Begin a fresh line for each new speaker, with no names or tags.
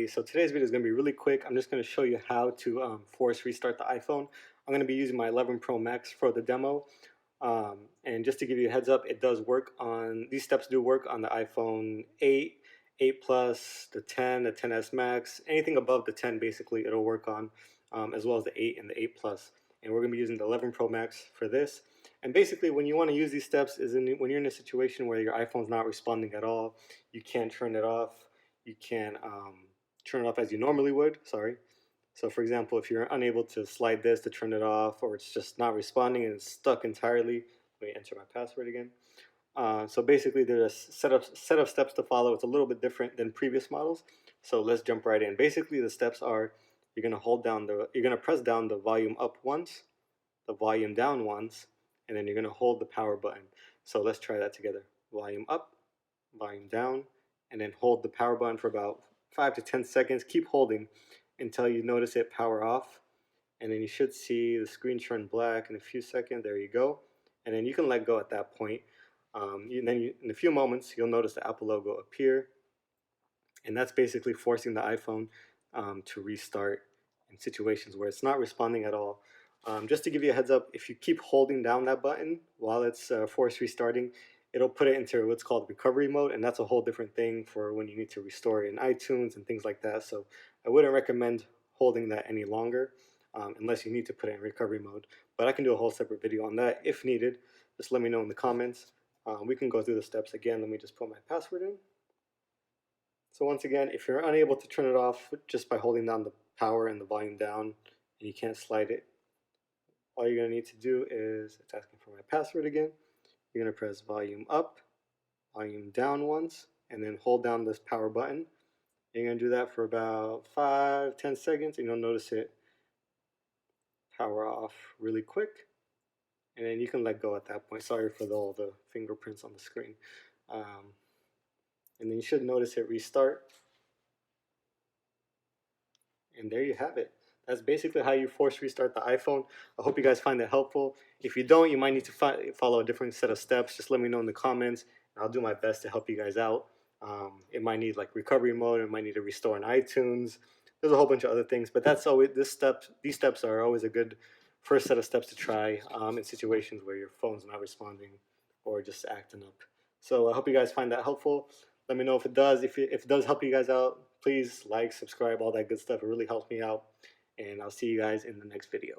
So today's video is going to be really quick. I'm just going to show you how to force restart the iPhone. I'm going to be using my 11 Pro Max for the demo. And just to give you a heads up, it does work on, these steps do work on the iPhone 8, 8 Plus, the 10, the 10s Max, anything above the 10 basically it'll work on, as well as the 8 and the 8 Plus. And we're going to be using the 11 Pro Max for this. And basically when you want to use these steps is when you're in a situation where your iPhone's not responding at all, you can't turn it off, you can turn it off as you normally would, sorry. So for example, if you're unable to slide this to turn it off, or it's just not responding and it's stuck entirely, let me enter my password again. So basically there's a set of steps to follow. It's a little bit different than previous models. So let's jump right in. Basically the steps are, you're gonna press down the volume up once, the volume down once, and then you're gonna hold the power button. So let's try that together. Volume up, volume down, and then hold the power button for about 5 to 10 seconds. Keep holding until you notice it power off, and then you should see the screen turn black in a few seconds. There you go. And then you can let go at that point. In a few moments you'll notice the Apple logo appear, and that's basically forcing the iPhone to restart in situations where it's not responding at all. Just to give you a heads up, if you keep holding down that button while it's force restarting, it'll put it into what's called recovery mode, and that's a whole different thing for when you need to restore it in iTunes and things like that. So I wouldn't recommend holding that any longer unless you need to put it in recovery mode. But I can do a whole separate video on that if needed. Just let me know in the comments. We can go through the steps again. Let me just put my password in. So once again, if you're unable to turn it off just by holding down the power and the volume down and you can't slide it, all you're going to need to do is, it's asking for my password again, you're going to press volume up, volume down once, and then hold down this power button. You're going to do that for about 5-10 seconds, and you'll notice it power off really quick. And then you can let go at that point. Sorry for all the fingerprints on the screen. And then you should notice it restart. And there you have it. That's basically how you force restart the iPhone. I hope you guys find that helpful. If you don't, you might need to follow a different set of steps. Just let me know in the comments, and I'll do my best to help you guys out. It might need like recovery mode. It might need to restore in iTunes. There's a whole bunch of other things, but that's always these steps are always a good first set of steps to try in situations where your phone's not responding or just acting up. So I hope you guys find that helpful. Let me know if it does. If it does help you guys out, please like, subscribe, all that good stuff. It really helps me out. And I'll see you guys in the next video.